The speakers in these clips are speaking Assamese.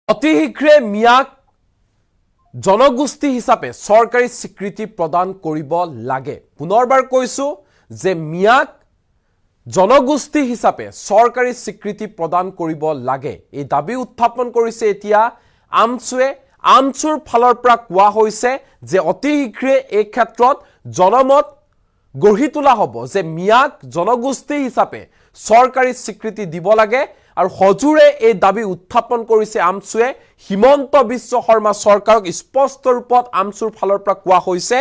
অতি শীঘ্ৰে মিয়াক জনগোষ্ঠী হিচাপে চৰকাৰী স্বীকৃতি প্ৰদান কৰিব লাগে পুনৰবাৰ কৈছো যে মিয়াক জনগোষ্ঠী হিচাপে চৰকাৰী স্বীকৃতি প্ৰদান কৰিব লাগে এই দাবী উত্থাপন কৰিছে এতিয়া আমছুৰ ফালৰ পৰা কোৱা হৈছে যে অতি শীঘ্ৰে এই ক্ষেত্ৰত জনমত গঢ়ি তোলা হ'ব যে মিয়াক জনগোষ্ঠী হিচাপে চৰকাৰী স্বীকৃতি দিব লাগে আৰু হজুৰে এই দাবী উত্থাপন কৰিছে আমছুৱে হিমন্ত বিশ্ব শৰ্মা চৰকাৰক স্পষ্ট ৰূপত আমছুৰ ফালৰ পৰা কোৱা হৈছে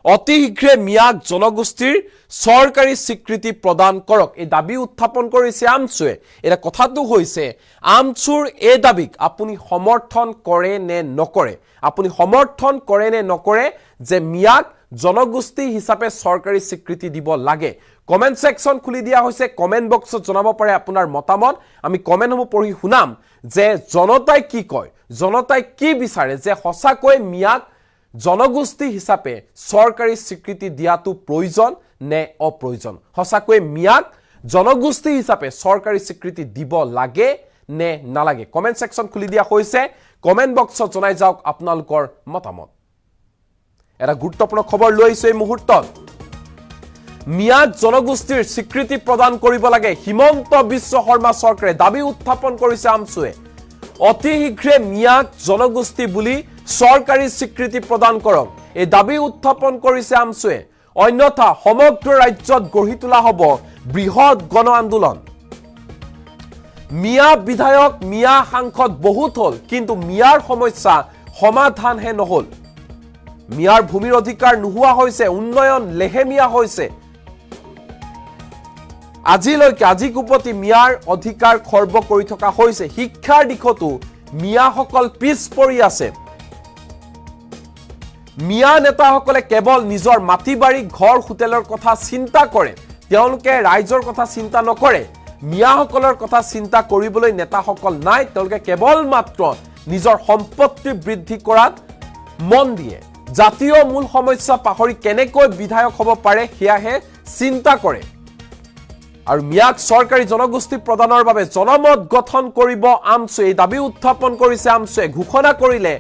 অতি শীঘ্ৰে মিয়াক জনগোষ্ঠীৰ চৰকাৰী স্বীকৃতি প্ৰদান কৰক এই দাবী উত্থাপন কৰিছে আমছুৱে এটা কথাটো হৈছে আমছুৰ এই দাবীক আপুনি সমৰ্থন কৰে নে নকৰে আপুনি সমৰ্থন কৰে নে নকৰে যে মিয়াক জনগোষ্ঠী হিচাপে চৰকাৰী স্বীকৃতি দিব লাগে কমেন্ট সেকশন খুলি দিয়া হৈছে কমেন্ট বক্সত জনাব পাৰে আপোনাৰ মতামত আমি কমেন্টসমূহ পঢ়ি শুনাম যে জনতাই কি কয় জনতাই কি বিচাৰে যে হসাকৈ মিয়াক জনগোষ্ঠী হিচাপে চৰকাৰী স্বীকৃতি দিয়াটো প্ৰয়োজন নে অপ্ৰয়োজন হসাকৈ মিয়াক জনগোষ্ঠী হিচাপে চৰকাৰী স্বীকৃতি দিব লাগে নে নালাগে কমেন্ট সেকশন খুলি দিয়া হৈছে কমেন্ট বক্সত জনাই যাওক আপোনালোকৰ মতামত এটা গুৰুত্বপূৰ্ণ খবৰ লৈ আহিছো এই মুহূৰ্তত মিয়াক জনগোষ্ঠীৰ স্বীকৃতি প্ৰদান কৰিব লাগে হিমন্ত বিশ্ব শৰ্মা চৰকাৰে দাবী উত্থাপন কৰিছে আমছুৱে অতি শীঘ্ৰে মিয়াক জনগোষ্ঠী বুলি চৰকাৰী স্বীকৃতি প্ৰদান কৰক এই দাবী উত্থাপন কৰিছে আমছুৱে অন্যথা সমগ্ৰ ৰাজ্যত গঢ়ি তোলা হ'ব বৃহৎ গণ আন্দোলন মিয়া বিধায়ক মিয়া সাংসদ বহুত হল কিন্তু মিয়াৰ সমস্যা সমাধানহে নহল মিয়াৰ ভূমিৰ অধিকাৰ নোহোৱা হৈছে উন্নয়ন লেহেমিয়া হৈছে আজি কুপতি মিয়াৰ অধিকাৰ খৰ্ব কৰি থকা হৈছে শিক্ষাৰ দিশতো মিয়াসকল পিছ পৰি আছে মিয়া নেতাসকলে কেৱল নিজৰ মাটি বাৰী ঘৰ হোটেলৰ কথা চিন্তা কৰে তেওঁলোকে ৰাইজৰ কথা চিন্তা নকৰে মিয়াসকলৰ কথা চিন্তা কৰিবলৈ নেতাসকল নাই তেওঁলোকে কেৱল মাত্ৰ নিজৰ সম্পত্তি বৃদ্ধি কৰাত মন দিয়ে জাতীয় মূল সমস্যা পাহৰি কেনেকৈ বিধায়ক হ'ব পাৰে হিয়াহে চিন্তা কৰে আৰু মিয়াক চৰকাৰী জনগোষ্ঠী প্ৰদানৰ বাবে জনমত গঠন কৰিব আমছুৱে এই দাবী উত্থাপন কৰিছে আমছুৱে ঘোষণা কৰিলে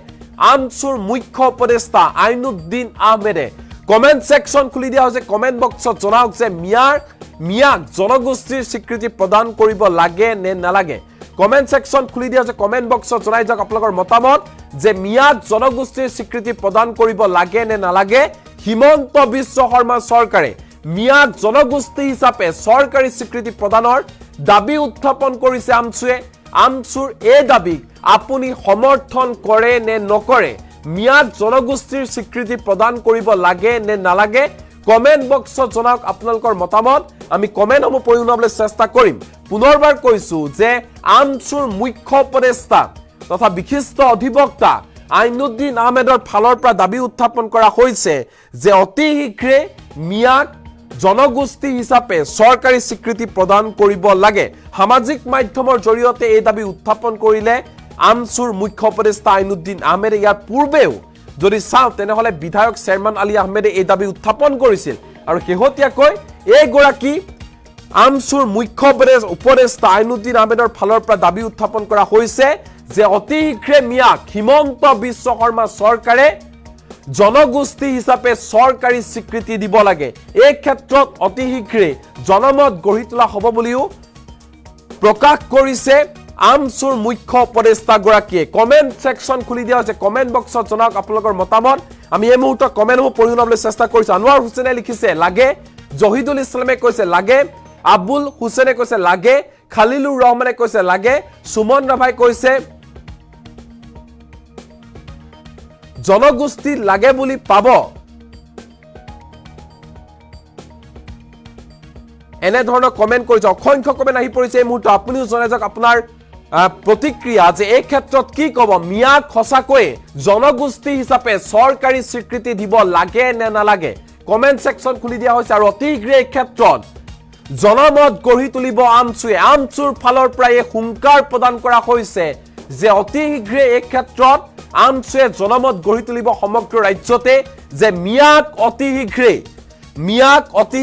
আমছুৰ মুখ্য উপদেষ্টা আইনুদ্দিন আহমেদে কমেন্ট সেকশন খুলি দিয়া হৈছে কমেন্ট বক্সত জনাওক যে মিয়াক জনগোষ্ঠীৰ স্বীকৃতি প্ৰদান কৰিব লাগে নে নালাগে কমেন্ট সেকশন খুলি দিয়া হৈছে কমেন্ট বক্সত জনাই যাওক আপোনালোকৰ মতামত যে মিয়াক জনগোষ্ঠীৰ স্বীকৃতি প্ৰদান কৰিব লাগে নে নালাগে হিমন্ত বিশ্ব শৰ্মা চৰকাৰে মিয়াক জনগোষ্ঠী হিচাপে চৰকাৰী স্বীকৃতি প্ৰদানৰ দাবী উত্থাপন কৰিছে আমছুৰ এই দাবীক আপুনি সমৰ্থন কৰে নে নকৰে মিয়াক জনগোষ্ঠীৰ স্বীকৃতি প্ৰদান কৰিব লাগে নে নালাগে কমেন্ট বক্সত জনাওক আপোনালোকৰ মতামত আমি কমেন্টসমূহ পঢ়ি শুনাবলৈ চেষ্টা কৰিম পুনৰবাৰ কৈছো যে আমছুৰ মুখ্য উপদেষ্টা তথা বিশিষ্ট অধিবক্তা আইনুদ্দিন আহমেদৰ ফালৰ পৰা দাবী উত্থাপন কৰা হৈছে যে অতি শীঘ্ৰে মিয়াক জনগোষ্ঠী হিচাপে চৰকাৰী স্বীকৃতি প্ৰদান কৰিব লাগে সামাজিক মাধ্যমৰ জৰিয়তে এই দাবী উত্থাপন কৰিলে আমছুৰ মুখ্য উপদেষ্টা আইনুদ্দিন আহমেদে ইয়াৰ পূৰ্বেও যদি চাওঁ তেনেহলে বিধায়ক চেয়াৰমান আলী আহমেদে এই দাবী উত্থাপন কৰিছিল আৰু শেহতীয়াকৈ এইগৰাকী আমছুৰ মুখ্য উপদেষ্টা আইনুদ্দিন আহমেদৰ ফালৰ পৰা দাবী উত্থাপন কৰা হৈছে যে অতি শীঘ্ৰে মিয়াক হিমন্ত বিশ্ব শৰ্মা চৰকাৰে জনগোষ্ঠী হিচাপে চৰকাৰী স্বীকৃতি দিব লাগে এই ক্ষেত্ৰত অতি শীঘ্ৰে জনমত গঢ়ি তোলা হ'ব বুলিও প্ৰকাশ কৰিছে আমছুৰ মুখ্য উপদেষ্টা গৰাকীয়ে কমেন্ট সেকশন খুলি দিয়া হৈছে কমেন্ট বক্সত জনাওক আপোনালোকৰ মতামত আমি এই মুহূৰ্তত কমেন্টসমূহ পঢ়ি শুনাবলৈ চেষ্টা কৰিছো আনোৱাৰ হুছেইনে লিখিছে লাগে জহিদুল ইছলামে কৈছে লাগে আবুল হুছেইনে কৈছে লাগে খালিলুৰ ৰহমানে কৈছে লাগে সুমন ৰাভাই কৈছে জনগোষ্ঠী লাগে বুলি পাব এনে ধৰণৰ কমেন্ট কৰিছে অসংখ্য কমেন্ট আহি পৰিছে এই মুহূৰ্তত আপুনিও জনাই যাওক আপোনাৰ প্ৰতিক্ৰিয়া যে এই ক্ষেত্ৰত কি ক'ব মিয়াক হসাকৈ জনগোষ্ঠী হিচাপে চৰকাৰী স্বীকৃতি দিব লাগে নে নালাগে কমেন্ট সেকশন খুলি দিয়া হৈছে আৰু অতি শীঘ্ৰে এই ক্ষেত্ৰত জনমত গঢ়ি তুলিব আমছুৰ ফালৰ পৰা এই হুংকাৰ প্ৰদান কৰা হৈছে যে অতি শীঘ্ৰে এই ক্ষেত্ৰত আমছুৱে জনমত গঢ়ি তুলিব সমগ্ৰ ৰাজ্যতে যে মিয়াক অতি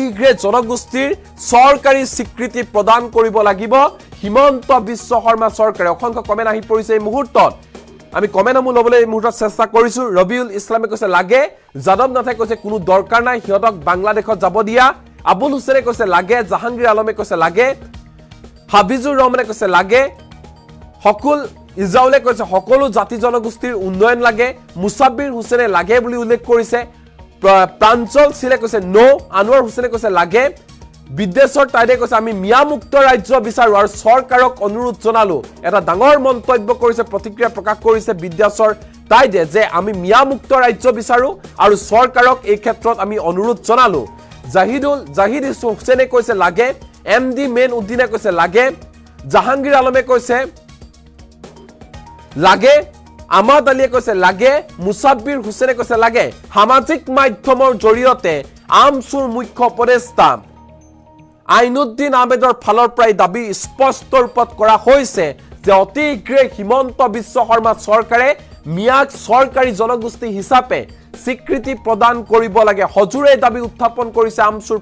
শীঘ্ৰে জনগোষ্ঠীৰ চৰকাৰী স্বীকৃতি প্ৰদান কৰিব লাগিব হিমন্ত বিশ্ব শৰ্মা চৰকাৰে অসংখ্য কমেন্ট আহি পৰিছে এই মুহূৰ্তত আমি কমেণ্টসমূহ ল'বলৈ এই মুহূৰ্তত চেষ্টা কৰিছোঁ ৰবিউল ইছলামে কৈছে লাগে যাদৱ নাথে কৈছে কোনো দৰকাৰ নাই সিহঁতক বাংলাদেশত যাব দিয়া আবুল হুছেইনে কৈছে লাগে জাহাংগীৰ আলমে কৈছে লাগে হাবিজুৰ ৰহমানে কৈছে লাগে হকুল ইজাউলে কৈছে সকলো জাতি জনগোষ্ঠীৰ উন্নয়ন লাগে মুছাব্বিৰ হুছেইনে লাগে বুলি উল্লেখ কৰিছে প্ৰাঞ্জল সিলে কৈছে নো আনোৱাৰ হুছেইনে কৈছে লাগে বিদেশৰ টাইডে কৈছে আমি মিয়ামুক্ত ৰাজ্য বিচাৰো আৰু চৰকাৰক অনুৰোধ জনালো এটা ডাঙৰ মন্তব্য কৰিছে প্ৰতিক্ৰিয়া প্ৰকাশ কৰিছে বিদ্যাসৰ টাইডে যে আমি মিয়ামুক্ত ৰাজ্য বিচাৰো আৰু চৰকাৰক এই ক্ষেত্ৰত আমি অনুৰোধ জনালো জাহিদ হুছেইনে কৈছে লাগে এমডি মেন উদ্দিনে কৈছে লাগে জাহাংগীৰ আলমে কৈছে লাগে আমাদ আলীয়ে কৈছে লাগে মুছাব্বিৰ হুছেইনে কৈছে লাগে সামাজিক মাধ্যমৰ জৰিয়তে আমছুৰ মুখ্য উপদেষ্টা আইনুদ্দিন আহমেদৰ ফালৰ পৰাই দাবী স্পষ্ট ৰূপত কৰা হৈছে যে অতি শীঘ্ৰে হিমন্ত বিশ্ব শৰ্মা চৰকাৰে মিয়াক চৰকাৰী জনগোষ্ঠী হিচাপে স্বীকৃতি প্ৰদান কৰিব লাগে হজুৰে দাবী উত্থাপন কৰিছে আমছুৰ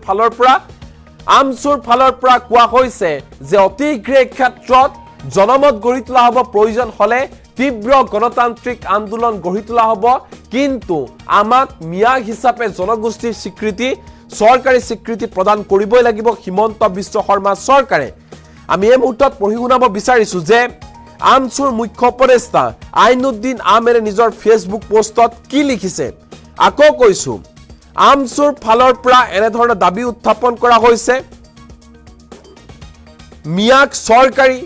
ফালৰ পৰা কোৱা হৈছে যে অতি শীঘ্ৰে ক্ষেত্ৰত জনমত গঢ়ি তোলা হ'ব প্ৰয়োজন হলে তীব্ৰ গণতান্ত্ৰিক আন্দোলন গঢ়ি তোলা হ'ব কিন্তু আমাক মিয়া হিচাপে জনগোষ্ঠীৰ স্বীকৃতি চৰকাৰী স্বীকৃতি প্ৰদান কৰিবই লাগিব হিমন্ত বিশ্ব শৰ্মা চৰকাৰে আমি এই মুহূৰ্তত পঢ়ি শুনাব বিচাৰিছো যে আমছুৰ মুখ্য উপদেষ্টা আইনুদ্দিন আহমেদে নিজৰ ফেচবুক পোষ্টত কি লিখিছে আকৌ কৈছো আমছুৰ ফালৰ পৰা এনে ধৰণৰ দাবী উত্থাপন কৰা হৈছে মিয়াক চৰকাৰী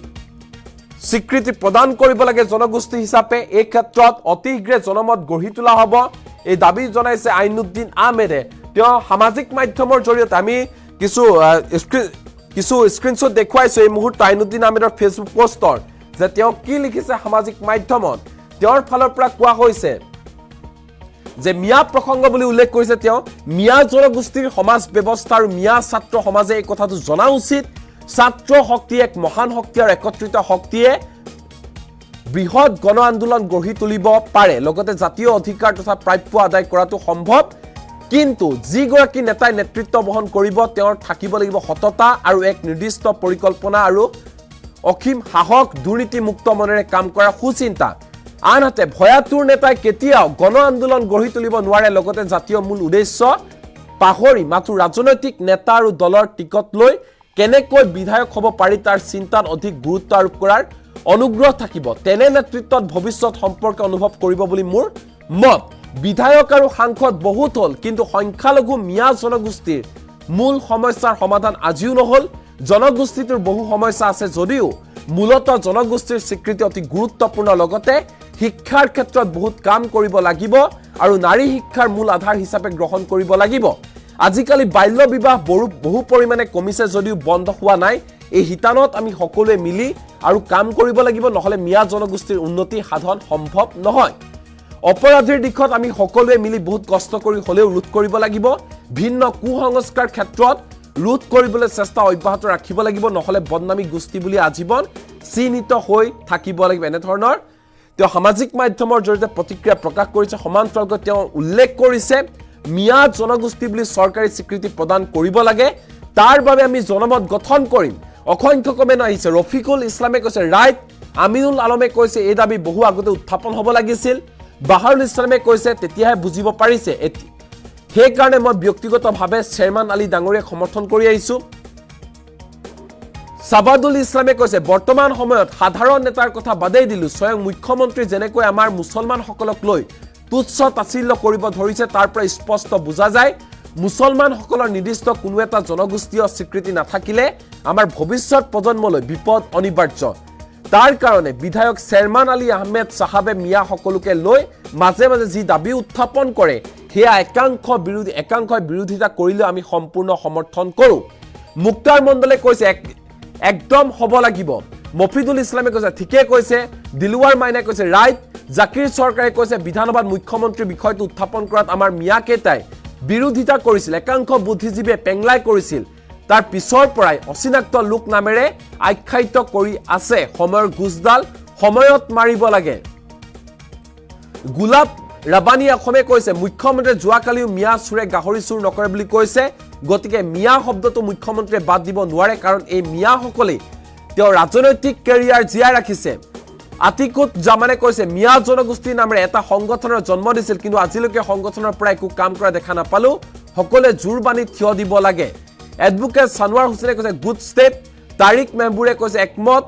স্বীকৃতি প্ৰদান কৰিব লাগে জনগোষ্ঠী হিচাপে এই ক্ষেত্ৰত অতি শীঘ্ৰে জনমত গঢ়ি তোলা হ'ব এই দাবী জনাইছে আইনুদ্দিন আহমেদে তেওঁ সামাজিক মাধ্যমৰ জৰিয়তে আমি কিছু স্ক্ৰীনশ্বট দেখুৱাইছো এই মুহূৰ্তত আইনুদ্দিন আহমেদৰ ফেচবুক পোষ্টৰ যে তেওঁ কি লিখিছে সামাজিক মাধ্যমত তেওঁৰ ফালৰ পৰা কোৱা হৈছে যে মিয়া প্ৰসংগ বুলি উল্লেখ কৰিছে তেওঁ মিয়া জনগোষ্ঠীৰ সমাজ ব্যৱস্থা আৰু মিয়া ছাত্ৰ সমাজে এই কথাটো জনা উচিত ছাত্ৰ শক্তি এক মহান শক্তি আৰু একত্ৰিত শক্তিয়ে বৃহৎ গণ আন্দোলন গঢ়ি তুলিব পাৰে লগতে জাতীয় অধিকাৰ তথা প্ৰাপ্য আদায় কৰাটো সম্ভৱ কিন্তু যিগৰাকী নেতাই নেতৃত্ব বহন কৰিব তেওঁৰ থাকিব লাগিব সততা আৰু এক নিৰ্দিষ্ট পৰিকল্পনা আৰু অসীম সাহস দুৰ্নীতিমুক্ত মনেৰে কাম কৰা সুচিন্তা আনহাতে ভয়াতুৰ নেতাই কেতিয়াও গণ আন্দোলন গঢ়ি তুলিব নোৱাৰে লগতে জাতীয় মূল উদ্দেশ্য পাহৰি মাথো ৰাজনৈতিক নেতা আৰু দলৰ টিকট লৈ কেনেকৈ বিধায়ক হ'ব পাৰি তাৰ চিন্তাত অধিক গুৰুত্ব আৰোপ কৰাৰ অনুগ্ৰহ থাকিব তেনে নেতৃত্বত ভৱিষ্যত সম্পৰ্কে অনুভৱ কৰিব বুলি মোৰ মত বিধায়ক আৰু সাংসদ বহুত হ'ল কিন্তু সংখ্যালঘু মিয়া জনগোষ্ঠীৰ মূল সমস্যাৰ সমাধান আজিও নহল জনগোষ্ঠীটোৰ বহু সমস্যা আছে যদিও মূলতঃ জনগোষ্ঠীৰ স্বীকৃতি অতি গুৰুত্বপূৰ্ণ লগতে শিক্ষাৰ ক্ষেত্ৰত বহুত কাম কৰিব লাগিব আৰু নাৰী শিক্ষাৰ মূল আধাৰ হিচাপে গ্ৰহণ কৰিব লাগিব আজিকালি বাল্য বিবাহ বহু পৰিমাণে কমিছে যদিও বন্ধ হোৱা নাই এই হিতানত আমি সকলোৱে মিলি আৰু কাম কৰিব লাগিব নহলে মিয়া জনগোষ্ঠীৰ উন্নতি সাধন সম্ভৱ নহয় অপৰাধীৰ দিশত আমি সকলোৱে মিলি বহুত কষ্ট কৰি হলেও ৰোধ কৰিব লাগিব ভিন্ন কুসংস্কাৰ ক্ষেত্ৰত ৰোধ কৰিবলৈ চেষ্টা অব্যাহত ৰাখিব লাগিব নহলে বদনামী গোষ্ঠী বুলি আজীৱন চিহ্নিত হৈ থাকিব লাগিব এনে ধৰণৰ তেওঁ সামাজিক মাধ্যমৰ জৰিয়তে প্ৰতিক্ৰিয়া প্ৰকাশ কৰিছে সমান্তৰালকৈ তেওঁ উল্লেখ কৰিছে মিয়া জনগোষ্ঠী বুলি চৰকাৰী স্বীকৃতি প্ৰদান কৰিব লাগে তাৰ বাবে আমি জনমত গঠন কৰিম অসংখ্য কমেণ্ট আহিছে ৰফিকুল ইছলামে কৈছে ৰাইট আমিনুল আলমে কৈছে এই দাবী বহু আগতে উত্থাপন হ'ব লাগিছিল বাহাৰুল ইছলামে কৈছে তেতিয়াহে বুজিব পাৰিছে সেইকাৰণে মই ব্যক্তিগতভাৱে চেয়াৰমান আলী ডাঙৰীয়াক সমৰ্থন কৰি আহিছো সাবাদুল ইছলামে কৈছে বৰ্তমান সময়ত সাধাৰণ নেতাৰ কথা বাদেই দিলো স্বয়ং মুখ্যমন্ত্ৰী যেনেকৈ আমাৰ মুছলমানসকলক লৈ তুচ্ছ তাচ্ছিল্য কৰিব ধৰিছে তাৰ পৰা স্পষ্ট বুজা যায় মুছলমানসকলৰ নিৰ্দিষ্ট কোনো এটা জনগোষ্ঠীয় স্বীকৃতি নাথাকিলে আমাৰ ভৱিষ্যত প্ৰজন্মলৈ বিপদ অনিবাৰ্য তাৰ কাৰণে বিধায়ক চেয়াৰমান আলী আহমেদ সাহাবে মিয়া সকলোকে লৈ মাজে মাজে যি দাবী উত্থাপন কৰে হেয়া একাংশই বিৰোধিতা কৰিলে আমি সম্পূৰ্ণ সমৰ্থন কৰো মুক্তাৰ মণ্ডলে কৈছে একদম হ'ব লাগিব মফিদুল ইছলামে কৈছে ঠিকে কৈছে দিলৱাৰ মাইনা কৈছে ৰাইট জাকিৰ চৰকাৰে কৈছে বিধানসভাত মুখ্যমন্ত্ৰীৰ বিষয়টো উত্থাপন কৰাত আমাৰ মিয়া কেইটাই বিৰোধিতা কৰিছিল একাংশ বুদ্ধিজীৱীয়ে পেংলাই কৰিছিল তাৰ পিছৰ পৰাই অচিনাক্ত লোক নামেৰে আখ্যায়িত কৰি আছে সময়ৰ গুজডাল সময়ত মাৰিব লাগে গুলাব ৰাবানী অসমে কৈছে মুখ্যমন্ত্ৰীয়ে যোৱাকালিও মিয়া চুৰে গাহৰি চুৰ নকৰে বুলি কৈছে গতিকে মিয়া শব্দটো মুখ্যমন্ত্ৰীয়ে বাদ দিব নোৱাৰে কাৰণ এই মিয়াসকলে তেওঁ ৰাজনৈতিক কেৰিয়াৰ জীয়াই ৰাখিছে আতিকুত জামানে কৈছে মিয়া জনগোষ্ঠীৰ নামেৰে এটা সংগঠনৰ জন্ম দিছিল কিন্তু আজিলৈকে সংগঠনৰ পৰা একো কাম কৰা দেখা নাপালো সকলে জোৰবাণী থিয় দিব লাগে এডভোকেট সানৱাৰ হুছেইনে কৈছে গুড ষ্টেপ তাৰিক মেহবুৰে কৈছে একমত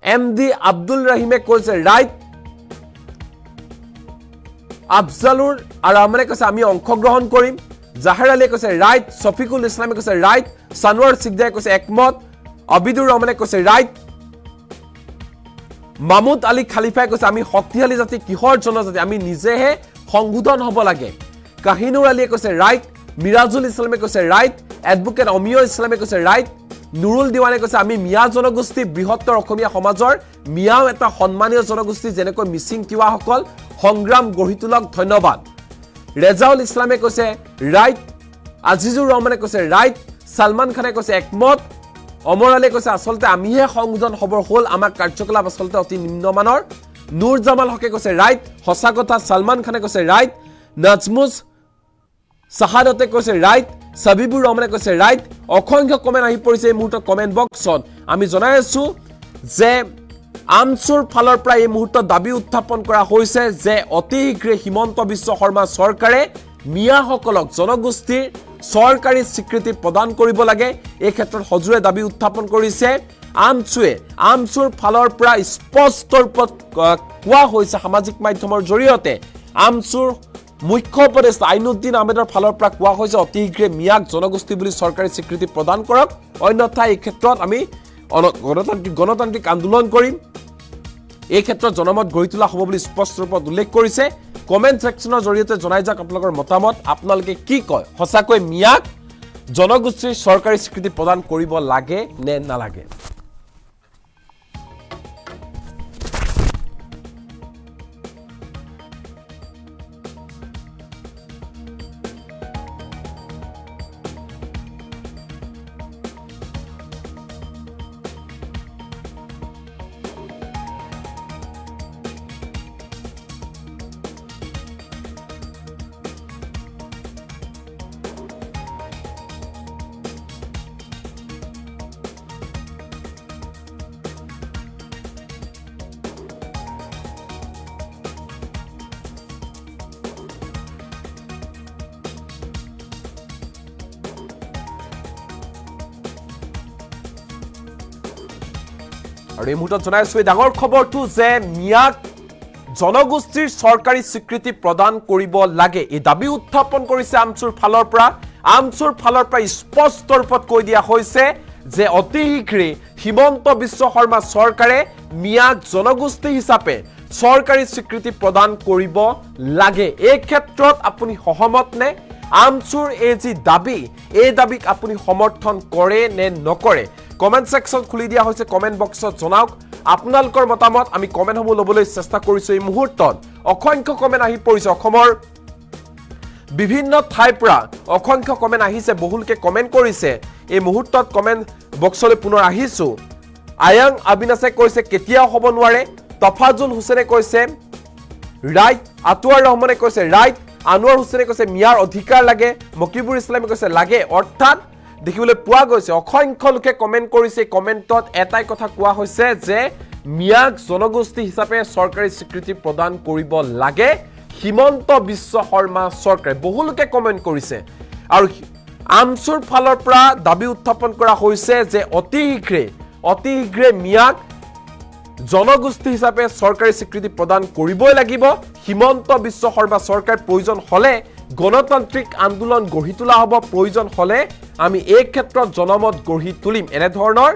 এমডি আব্দুল ৰহিমে কৈছে ৰাইট আফজালুৰ আৰামনে কৈছে আমি অংশগ্ৰহণ কৰিম জাহেৰ আলীয়ে কৈছে ৰাইট শফিকুল ইছলামে কৈছে ৰাইট সানৱাৰ সিগদায়ে কৈছে একমত আবিদুৰ ৰহমানে কৈছে ৰাইট মামুদ আলী খালিফাই কৈছে আমি শক্তিশালী জাতি কিহৰ জনজাতি আমি নিজেহে সংশোধন হ'ব লাগে কাহিনুৰ আলীয়ে কৈছে ৰাইট মিৰাজুল ইছলামে কৈছে ৰাইট এডভোকেট অমিয় ইছলামে কৈছে ৰাইট নুৰুল দিৱানে কৈছে আমি মিয়া জনগোষ্ঠী বৃহত্তৰ অসমীয়া সমাজৰ মিয়াও এটা সন্মানীয় জনগোষ্ঠী যেনেকৈ মিচিং তিৱাসকল সংগ্ৰাম গঢ়ি তোলক ধন্যবাদ ৰেজাউল ইছলামে কৈছে ৰাইট আজিজুৰ ৰহমানে কৈছে ৰাইট সালমান খানে কৈছে একমত অমৰ আলীয়ে কৈছে আসলতে আমিহে সংযোজন খবৰ হ'ল আমাৰ কাৰ্যকলাপ আসলতে অতি নিম্নমানৰ নুৰ জামাল হকে কৈছে ৰাইট সঁচা কথা সালমান খানে কৈছে ৰাইট নাজমুজ সাহাদতে কৈছে ৰাইট সাবিবুৰ ৰহমানে কৈছে ৰাইট অসংখ্য কমেন্ট আহি পৰিছে এই মুহূৰ্তত কমেন্ট বক্সত আমি জনাই আছো যে আমচুৰ ফালৰ পৰা এই মুহূৰ্তত দাবী উত্থাপন কৰা হৈছে যে অতি শীঘ্ৰে হিমন্ত বিশ্ব শৰ্মা চৰকাৰে মিয়াসকলক জনগোষ্ঠীৰ চৰকাৰী স্বীকৃতি প্ৰদান কৰিব লাগে এই ক্ষেত্ৰত হজুৰে দাবী উত্থাপন কৰিছে আমচুৰ ফালৰ পৰা স্পষ্ট ৰূপত কোৱা হৈছে সামাজিক মাধ্যমৰ জৰিয়তে আমচুৰ মুখ্য উপদেষ্টা আইনুদ্দিন আহমেদৰ ফালৰ পৰা কোৱা হৈছে অতি শীঘ্ৰে মিয়াক জনগোষ্ঠী বুলি চৰকাৰী স্বীকৃতি প্ৰদান কৰক অন্যথা এই ক্ষেত্ৰত আমি গণতান্ত্ৰিক আন্দোলন কৰিম এই ক্ষেত্ৰত জনমত গঢ়ি তোলা হ'ব বুলি স্পষ্ট ৰূপত উল্লেখ কৰিছে কমেন্ট সেকশনৰ জৰিয়তে জনাই যাক আপোনালোকৰ মতামত আপোনালোকে কি কয় সঁচাকৈ মিয়াক জনগোষ্ঠীৰ চৰকাৰী স্বীকৃতি প্ৰদান কৰিব লাগে নে নালাগে আৰু এই মুহূৰ্তত জনাইছো এই ডাঙৰ খবৰটো যে মিয়াক জনগোষ্ঠীৰ চৰকাৰী স্বীকৃতি প্ৰদান কৰিব লাগে এই দাবী উত্থাপন কৰিছে আমচুৰ ফালৰ পৰা স্পষ্ট ৰূপত কৈ দিয়া হৈছে যে অতি শীঘ্ৰে হিমন্ত বিশ্ব শৰ্মা চৰকাৰে মিয়াক জনগোষ্ঠী হিচাপে চৰকাৰী স্বীকৃতি প্ৰদান কৰিব লাগে এই ক্ষেত্ৰত আপুনি সহমত নে আমচুৰ এই যি দাবী এই দাবীক আপুনি সমৰ্থন কৰে নে নকৰে কমেন্ট সেকশন খুলি দিয়া হৈছে কমেন্ট বক্সত জনাওক আপোনালোকৰ মতামত আমি কমেন্টসমূহ লবলৈ চেষ্টা কৰিছো এই মুহূৰ্তত অসংখ্য কমেন্ট আহি পৰিছে অসমৰ বিভিন্ন ঠাইৰ পৰা অসংখ্য কমেন্ট আহিছে বহুলকে কমেন্ট কৰিছে এই মুহূৰ্তত কমেন্ট বক্সলৈ পুনৰ আহিছো আয়াং আবিনাছে কৈছে কেতিয়াও হ'ব নোৱাৰে তফাজুল হুছেইনে কৈছে ৰাইট আতৱাৰ ৰহমানে কৈছে ৰাইট আনোৱাৰ হুছেইনে কৈছে মিয়াৰ অধিকাৰ লাগে মকিবুৰ ইছলামে কৈছে লাগে অৰ্থাৎ দেখিবলৈ পোৱা গৈছে অসংখ্য লোকে কমেন্ট কৰিছে কমেন্টত এটাই কথা কোৱা হৈছে যে মিয়াক জনগোষ্ঠী হিচাপে চৰকাৰী স্বীকৃতি প্ৰদান কৰিব লাগে হিমন্ত বিশ্ব শৰ্মা চৰকাৰে বহু লোকে কমেন্ট কৰিছে আৰু আমচুৰ ফালৰ পৰা দাবী উত্থাপন কৰা হৈছে যে অতি শীঘ্ৰে মিয়াক জনগোষ্ঠী হিচাপে চৰকাৰী স্বীকৃতি প্ৰদান কৰিবই লাগিব হিমন্ত বিশ্ব শৰ্মা চৰকাৰ প্ৰয়োজন হলে গণতান্ত্ৰিক আন্দোলন গঢ়ি তোলা হ'ব প্ৰয়োজন হলে আমি এই ক্ষেত্ৰত জনমত গঢ়ি তুলিম এনে ধৰণৰ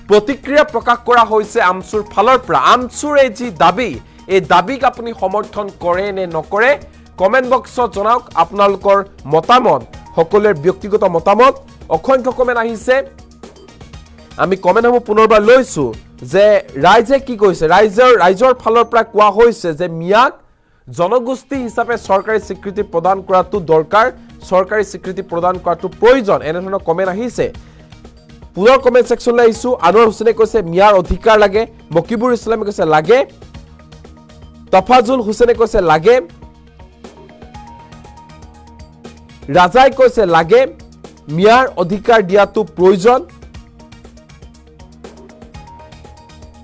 প্ৰতিক্ৰিয়া প্ৰকাশ কৰা হৈছে আমচুৰ ফালৰ পৰা আমচুৰ এই যি দাবী এই দাবীক আপুনি সমৰ্থন কৰে নে নকৰে কমেন্ট বক্সত জনাওক আপোনালোকৰ মতামত সকলোৰে ব্যক্তিগত মতামত অসংখ্য কমেন্ট আহিছে আমি কমেন্টসমূহ পুনৰবাৰ লৈছো যে ৰাইজে কি কৈছে ৰাইজৰ ফালৰ পৰা কোৱা হৈছে যে মিয়াক জনগোষ্ঠী হিচাপে চৰকাৰী স্বীকৃতি প্ৰদান কৰাটো দৰকাৰ চৰকাৰী স্বীকৃতি প্ৰদান কৰাটো প্ৰয়োজন এনে ধৰণৰ কমেন্ট আহিছে পুনৰ কমেন্ট সেকশনলৈ আহিছো আনোৱাৰ হুছেইনে কৈছে মিয়াৰ অধিকাৰ লাগে মকিবুৰ ইছলামে কৈছে লাগে তফাজুল হুছেইনে কৈছে লাগে ৰাজাই কৈছে লাগে মিয়াৰ অধিকাৰ দিয়াটো প্ৰয়োজন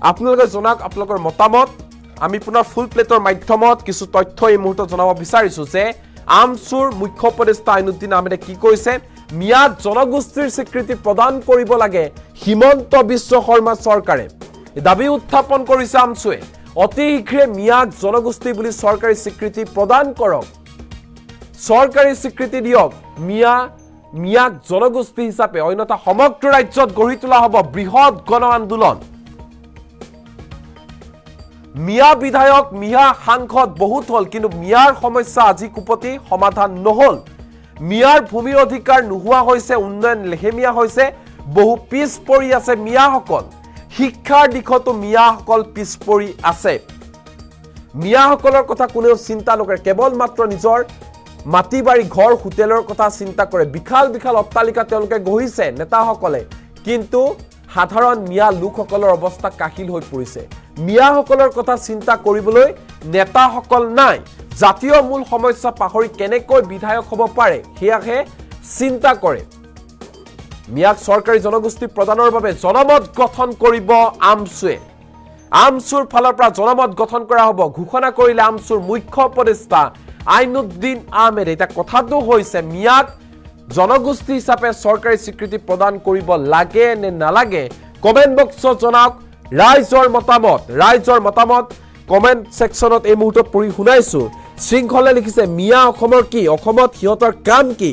আপোনালোকে জনাওক আপোনালোকৰ মতামত আমি পুনৰ ফুল প্লেটৰ মাধ্যমত কিছু তথ্য এই মুহূৰ্তত জনাব বিচাৰিছো যে আমছুৰ মুখ্য উপদেষ্টা আইনুদ্দিন আহমেদে কি কৈছে মিয়াক জনগোষ্ঠীৰ স্বীকৃতি প্ৰদান কৰিব লাগে হিমন্ত বিশ্ব শৰ্মা চৰকাৰে দাবী উত্থাপন কৰিছে আমছুৱে অতি শীঘ্ৰে মিয়াক জনগোষ্ঠী বুলি চৰকাৰী স্বীকৃতি প্ৰদান কৰক চৰকাৰী স্বীকৃতি দিয়ক মিয়াক জনগোষ্ঠী হিচাপে অন্যথা সমগ্ৰ ৰাজ্যত গঢ়ি তোলা হ'ব বৃহৎ গণ আন্দোলন মিয়া বিধায়ক মিয়া সাংসদ বহুত হল কিন্তু মিয়াৰ সমস্যা আজি কুপতি সমাধান নহল মিয়াৰ ভূমিৰ অধিকাৰ নোহোৱা হৈছে উন্নয়ন লেহেমিয়া হৈছে বহু পিছ পৰি আছে মিয়াসকল শিক্ষাৰ দিশতো মিয়াসকল পিছ পৰি আছে মিয়াসকলৰ কথা কোনেও চিন্তা নকৰে কেৱল মাত্ৰ নিজৰ মাটি বাৰী ঘৰ হোটেলৰ কথা চিন্তা কৰে বিশাল বিশাল অট্টালিকা তেওঁলোকে গঢ়িছে নেতাসকলে কিন্তু সাধাৰণ মিয়া লোকসকলৰ অৱস্থা কাহিল হৈ পৰিছে মিয়াসকলৰ কথা চিন্তা কৰিবলৈ নেতাসকল নাই জাতীয় মূল সমস্যা পাহৰি কেনেকৈ বিধায়ক হ'ব পাৰে হেয়াহে চিন্তা কৰে মিয়াক চৰকাৰী জনগোষ্ঠী প্ৰদানৰ বাবে জনমত গঠন কৰিব আমছুৰ ফালৰ পৰা জনমত গঠন কৰা হ'ব ঘোষণা কৰিলে আমছুৰ মুখ্য উপদেষ্টা আইনুদ্দিন আহমেদ এটা কথাটো হৈছে মিয়াক জনগোষ্ঠী হিচাপে চৰকাৰী স্বীকৃতি প্ৰদান কৰিব লাগে নে নালাগে কমেন্ট বক্সত জনাওক ৰাইজৰ মতামত কমেন্ট সেকশনত এই মুহূৰ্তত পঢ়ি শুনাইছো শৃংখলে লিখিছে মিয়া অসমৰ কি অসমত সিহঁতৰ কাম কি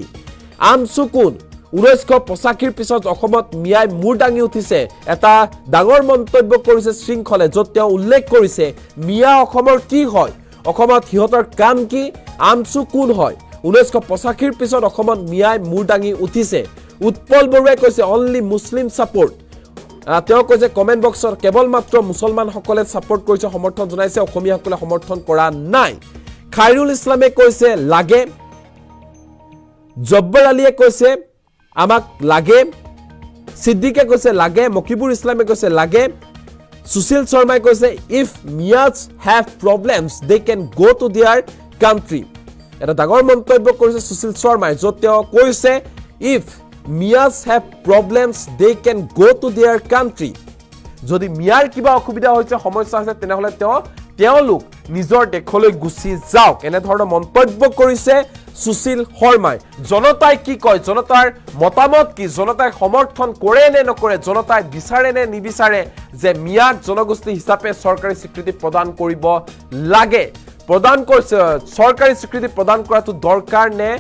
আমছু কোন 1985 পিছত অসমত মিয়াই মূৰ দাঙি উঠিছে এটা ডাঙৰ মন্তব্য কৰিছে শৃংখলে য'ত তেওঁ উল্লেখ কৰিছে মিয়া অসমৰ কি হয় অসমত সিহঁতৰ কাম কি আমছু কোন হয় 1985 পিছত অসমত মিয়াই মূৰ দাঙি উঠিছে উৎপল বৰুৱাই কৈছে অনলি মুছলিম সাপোৰ্ট তেওঁ কৈছে কমেন্ট বক্সত কেৱল মাত্ৰ মুছলমানসকলে সাপোৰ্ট কৰিছে সমৰ্থন জনাইছে অসমীয়াসকলে সমৰ্থন কৰা নাই খাইৰুল ইছলামে কৈছে লাগে জব্বৰ আলীয়ে কৈছে আমাক লাগে সিদ্দিকে কৈছে লাগে মকিবুৰ ইছলামে কৈছে লাগে সুশীল শৰ্মাই কৈছে if Miyas have problems they can go to their country এটা ডাঙৰ মন্তব্য কৰিছে সুশীল শৰ্মাই য'ত তেওঁ কৈছে if Miyas have problems they can go to their country যদি মিয়াৰ কিবা অসুবিধা হৈছে সমস্যা হৈছে তেনেহলে তেওঁলোক নিজৰ দেশলৈ গুচি যাওক এনে ধৰণৰ মন্তব্য কৰিছে সুশীল শৰ্মাই জনতাই কি কয় জনতাৰ মতামত কি জনতাই সমৰ্থন কৰে নে নকৰে জনতাই বিচাৰে নে নিবিচাৰে যে মিয়াক জনগোষ্ঠী হিচাপে চৰকাৰী স্বীকৃতি প্ৰদান কৰিব লাগে প্ৰদান কৰিছে চৰকাৰী স্বীকৃতি প্ৰদান কৰাটো দৰকাৰ নে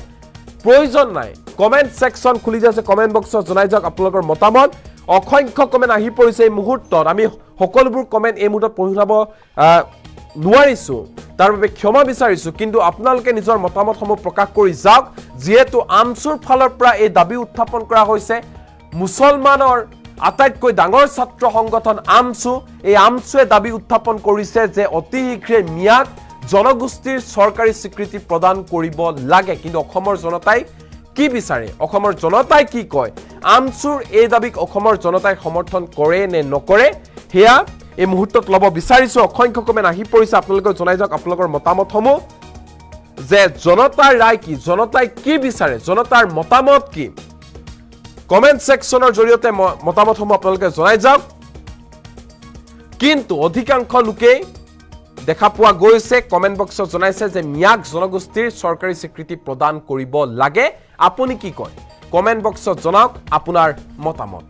প্ৰয়োজন নাই কমেন্ট সেকশন খুলি যাচ্ছে কমেন্ট বক্সত জনাই যাওক আপোনালোকৰ মতামত অসংখ্য কমেন্ট আহি পৰিছে এই মুহূৰ্তত আমি সকলোবোৰ কমেন্ট এই মুহূৰ্তত পঢ়িব নোৱাৰিছো তাৰ বাবে ক্ষমা বিচাৰিছো কিন্তু আপোনালোকে নিজৰ মতামতসমূহ প্ৰকাশ কৰি যাওক যেহেতু আমছুৰ ফালৰ পৰা এই দাবী উত্থাপন কৰা হৈছে মুছলমানৰ আটাইতকৈ ডাঙৰ ছাত্ৰ সংগঠন এই আমছুৱে দাবী উত্থাপন কৰিছে যে অতি শীঘ্ৰে মিয়াক জনগোষ্ঠীৰ চৰকাৰী স্বীকৃতি প্ৰদান কৰিব লাগে কিন্তু অসমৰ জনতাই কি বিচাৰে অসমৰ জনতাই কি কয় আমছুৰ এই দাবীক অসমৰ জনতাই সমৰ্থন কৰে নে নকৰে হেয়া এই মুহূৰ্তত লব বিচাৰিছো অসংখ্য কমেন্ট আহি পৰিছে আপোনালোকে জনাই যাওক আপোনালোকৰ মতামতসমূহ যে জনতাৰ ৰায় কি জনতাই কি বিচাৰে জনতাৰ মতামত কি কমেন্ট সেকশনৰ জৰিয়তে মতামতসমূহ আপোনালোকে জনাই যাওক কিন্তু অধিকাংশ লোকে দেখা পোৱা গৈছে কমেন্ট বক্সত জনাইছে যে মিয়াক জনগোষ্ঠীৰ চৰকাৰী স্বীকৃতি প্ৰদান কৰিব লাগে আপুনি কি কয় কমেন্ট বক্সত জনাওক আপোনাৰ মতামত